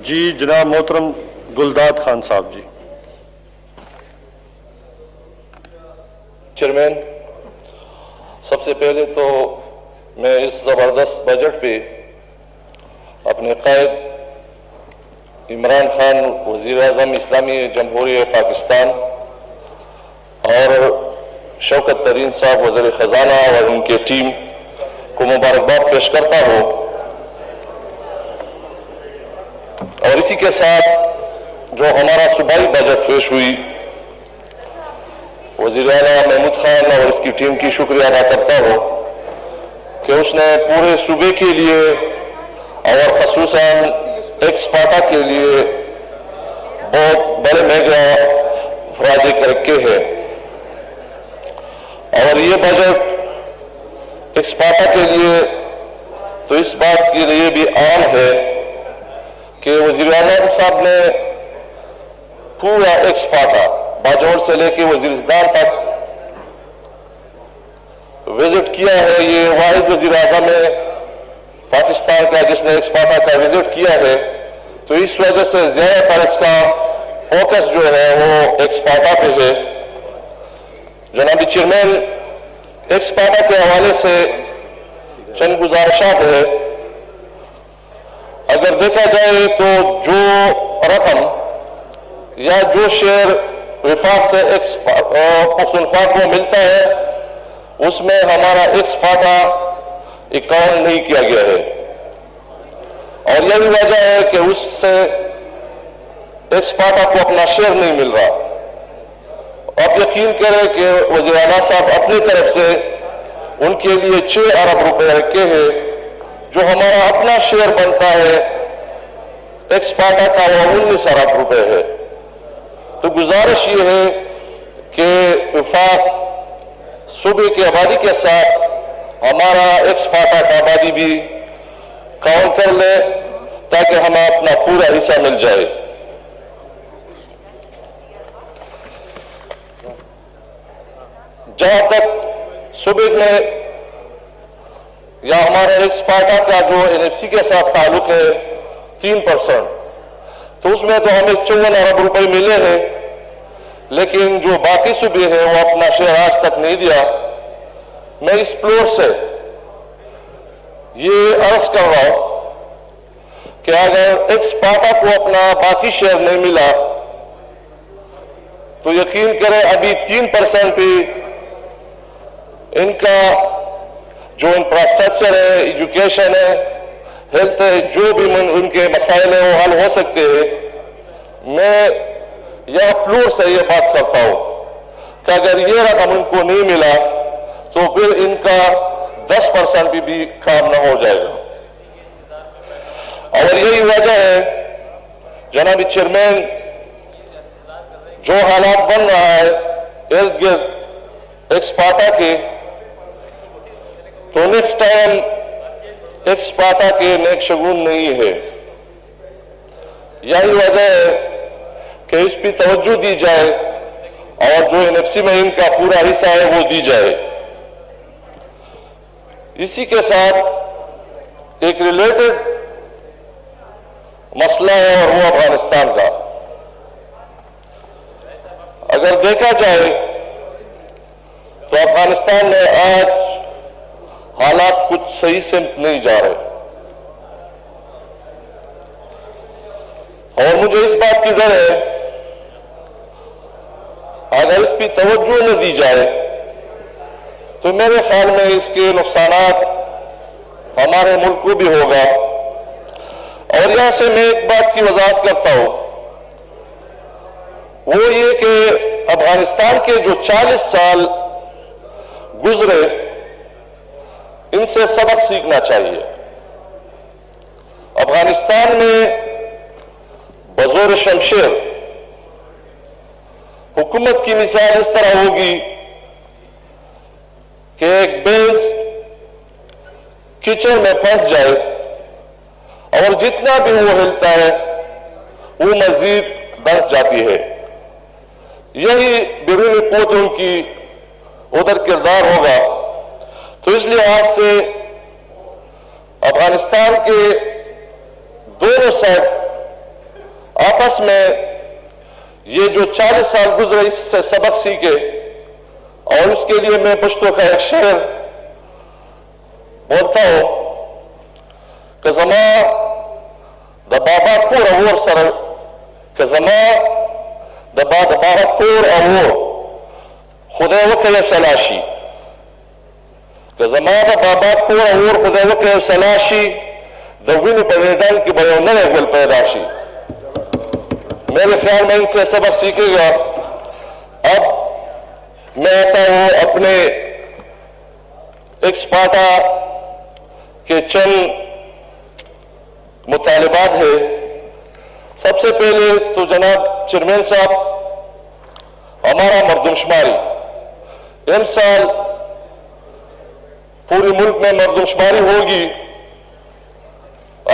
جی جناب محترم گلداد خان صاحب جی. چیئرمین، سب سے پہلے تو میں اس زبردست بجٹ پہ اپنے قائد عمران خان وزیر اعظم اسلامی جمہوریہ پاکستان اور شوکت ترین صاحب وزیر خزانہ اور ان کے ٹیم کو مبارکباد پیش کرتا ہوں، اور اسی کے ساتھ جو ہمارا صوبائی بجٹ پیش ہوئی وزیر اعلیٰ محمود خان اور اس کی ٹیم کی شکریہ ادا کرتا ہوں کہ اس نے پورے صوبے کے لیے اور خصوصاً ایکسپاٹا کے لیے بہت بڑے میگا پروجیکٹ رکھے ہیں، اور یہ بجٹ ایکسپاٹا کے لیے تو اس بات کے لیے بھی عام ہے کہ وزیر اعظم صاحب نے پورا ایکسپاٹا باجوڑ سے لے کے وزیرستان تک وزٹ کیا ہے. یہ واحد وزیر اعظم ہے پاکستان کا جس نے ایکسپاٹا کا وزٹ کیا ہے، تو اس وجہ سے زیادہ تر اس کا فوکس جو ہے وہ ایکسپاٹا پہ ہے. جناب چیئرمین، ایکسپاٹا کے حوالے سے چند گزارشات ہے. اگر دیکھا جائے تو جو رقم یا جو شیئر وفاق سے پختونخوا کو ملتا ہے اس میں ہمارا ایکسپاٹا اکاؤنٹ نہیں کیا گیا ہے، اور یہی وجہ ہے کہ اس سے ایکسپاٹا کو اپنا شیئر نہیں مل رہا. آپ یقین کریں کہ وزیر اعلیٰ صاحب اپنی طرف سے ان کے لیے 6 ارب روپے رکھے ہیں، جو ہمارا اپنا شیئر بنتا ہے ایکسپاٹا کا وہ 19 ارب روپے ہے. تو گزارش یہ ہے کہ وفاق صوبے کی آبادی کے ساتھ ہمارا ایکسپاٹا کا آبادی بھی کاؤنٹ کر لے تاکہ ہمیں اپنا پورا حصہ مل جائے. جہاں تک صوبے میں یا ہمارے ایکسپاٹا کا جو NFC کے ساتھ تعلق ہے 3%، تو اس میں تو ہمیں 54 ارب روپے ملے ہیں، لیکن جو باقی صوبے ہیں وہ اپنا شیئر آج تک نہیں دیا. میں اس فلور سے یہ عرض کر رہا ہوں کہ اگر ایکسپاٹا کو اپنا باقی شیئر نہیں ملا تو یقین کریں ابھی 3% پہ ان کا جو انفراسٹرکچر ہے، ایجوکیشن ہے، ہیلتھ ہے، جو بھی ان کے مسائل ہیں وہ حل ہو سکتے ہیں. میں یہاں فلور سے یہ بات کرتا ہوں کہ اگر یہ رقم ان کو نہیں ملا تو پھر ان کا 10% بھی کام نہ ہو جائے گا. اور یہی وجہ ہے جناب چیئرمین، جو حالات بن رہا ہے ارد گرد ایکسپاٹا کے، تو نیکسٹ ٹائم ایکسپاٹا کے نیک شگون نہیں ہے. یہی وجہ ہے کہ اس پہ توجہ دی جائے اور جو NFC میں ان کا پورا حصہ ہے وہ دی جائے. اسی کے ساتھ ایک ریلیٹڈ مسئلہ ہے اور وہ افغانستان کا. اگر دیکھا جائے تو افغانستان میں آج حالات کچھ صحیح سے نہیں جا رہے، اور مجھے اس بات کی ڈر ہے اگر اس پہ توجہ نہ دی جائے تو میرے خیال میں اس کے نقصانات ہمارے ملک کو بھی ہوگا. اور یہاں سے میں ایک بات کی وضاحت کرتا ہوں، وہ یہ کہ افغانستان کے جو 40 سال گزرے ان سے سبق سیکھنا چاہیے. افغانستان میں بزور شمشیر حکومت کی مثال اس طرح ہوگی کہ ایک بینس کچن میں پھنس جائے اور جتنا بھی وہ ہلتا ہے وہ مزید بڑھ جاتی ہے. یہی بیرونی قوتوں کی ادھر کردار ہوگا. تو اس لحاظ سے افغانستان کے دونوں سائڈ آپس میں یہ جو 40 سال گزرے اس سے سبق سیکھے، اور اس کے لیے میں پشتو کا ایک شعر بولتا ہوں کہ زما دا بابا کور اور سر کہ زما دا بابا کور اور خدا وکر سلاشی کہ زما دا بابا کور اور خدا وکر سلاشی دا وین پریدان کی بیو نئے گل پیداشی. میرے خیال میں ان سے سبق سیکھے گا. اب میں آتا ہوں اپنے ایکسپارٹا کے چند مطالبات ہے. سب سے پہلے تو جناب چیئرمین صاحب، ہمارا مردم شماری ان سال پورے ملک میں مردم شماری ہوگی.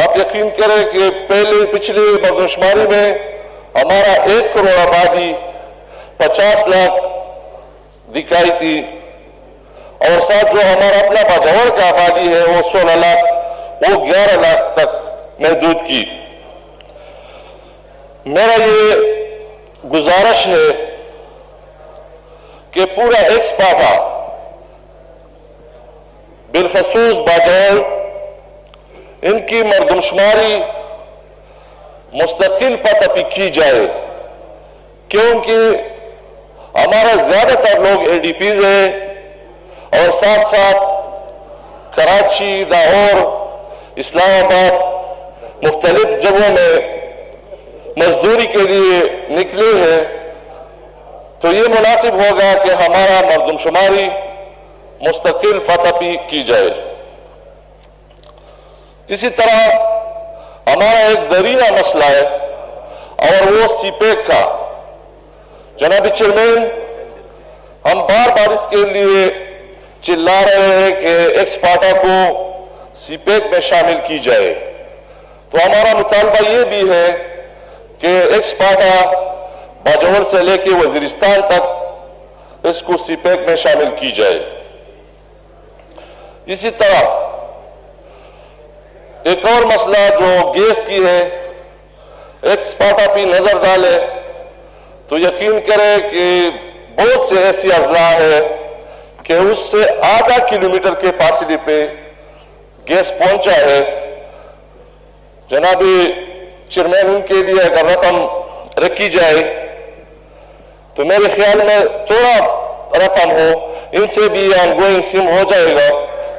آپ یقین کریں کہ پچھلی مردم شماری میں ہمارا 1 کروڑ آبادی 50 لاکھ دکھائی تھی، اور ساتھ جو ہمارا اپنا باجوڑ کا آبادی ہے وہ 16 لاکھ، وہ 11 لاکھ تک محدود کی. میرا یہ گزارش ہے کہ پورا ایکسپارٹا بالخصوص باجوڑ ان کی مردم شماری مستقل پتہ پہ کی جائے، کیونکہ ہمارا زیادہ تر لوگ اے ڈی پیز ہیں، اور ساتھ ساتھ کراچی، لاہور، اسلام آباد مختلف جگہوں میں مزدوری کے لیے نکلے ہیں. تو یہ مناسب ہوگا کہ ہمارا مردم شماری مستقل فتح پہ کی جائے. اسی طرح ہمارا ایک درینہ مسئلہ ہے اور وہ سی پیک کا. جناب چیئرمین، ہم بار بار اس کے لیے چلا رہے ہیں کہ ایکسپارٹا کو سی پیک میں شامل کی جائے. تو ہمارا مطالبہ یہ بھی ہے کہ ایکسپارٹا باجوڑ سے لے کے وزیرستان تک اس کو سی پیک میں شامل کی جائے. اسی طرح ایک اور مسئلہ جو گیس کی ہے، ایکسپارٹا پہ نظر ڈالے تو یقین کرے کہ بہت سے ایسی اضلاع ہے کہ اس سے آدھا کلومیٹر کے فاصلے پہ گیس پہنچا ہے. جناب چیئرمین، ان کے لیے اگر رقم رکھی جائے تو میرے خیال میں تھوڑا رقم ہو، ان سے بھی آن گوئنگ سم ہو جائے گا،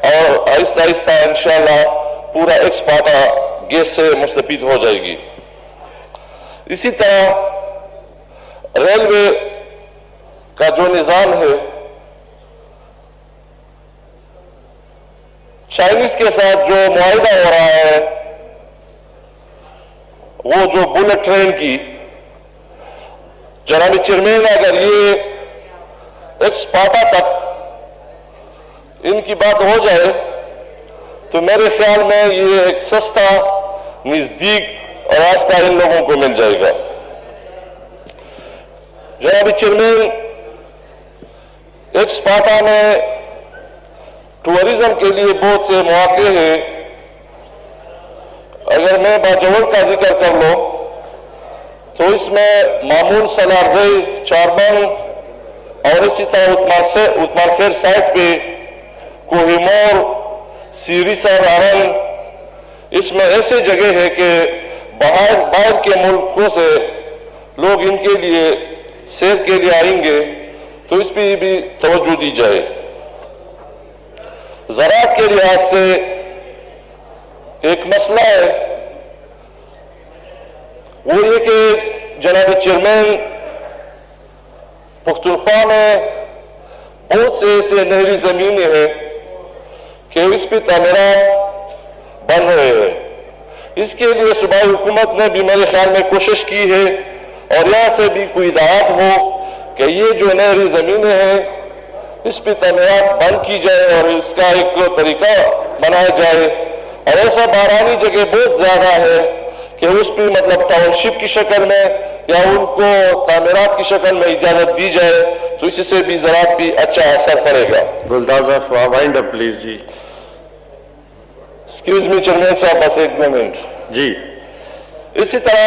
اور آہستہ آہستہ انشاءاللہ پورا ایکسپارٹا گیس سے مستفید ہو جائے گی. اسی طرح ریلوے کا جو نظام ہے، چائنیز کے ساتھ جو معاہدہ ہو رہا ہے، وہ جو بلٹ ٹرین کی، جناب چیئرمین، اگر یہ ایکسپارٹا تک ان کی بات ہو جائے تو میرے خیال میں یہ ایک سستا نزدیک راستہ ان لوگوں کو مل جائے گا. جناب چیئرمین، ایکسپارٹا میں ٹورزم کے لیے بہت سے مواقع ہیں. اگر میں باجوڑ کا ذکر کر لوں تو اس میں معمول سلارزئی، چاربن، اور اسی طرح اتمان خیر سائٹ پہ کوہیمور، سیری سر آرن، اس میں ایسے جگہ ہے کہ باہر کے ملکوں سے لوگ ان کے لیے سیر کے لیے آئیں گے، تو اس پہ بھی توجہ دی جائے. زراعت کے لحاظ سے ایک مسئلہ ہے، وہ یہ کہ جناب چیئرمین، پختونخوا میں بہت سے ایسے نہری زمینیں ہیں کہ اس پہ تعمیرات بن رہے ہیں. اس کے لیے صوبائی حکومت نے بھی میرے خیال میں کوشش کی ہے، اور یہاں سے بھی کوئی ہدایت ہو کہ یہ جو نہری زمینیں ہیں اس پہ تعمیرات بند کی جائے اور اس کا ایک طریقہ بنایا جائے. اور ایسا بارانی جگہ بہت زیادہ ہے کہ اس پہ مطلب ٹاؤن شپ کی شکل میں یا ان کو تعمیرات کی شکل میں اجازت دی جائے تو اس سے بھی زراعت پہ اچھا اثر پڑے گا. گلداز صاحب وائنڈ اپ پلیز. جی ایکسکیوز می چیئرمین صاحب، بس ایک منٹ. جی. اسی طرح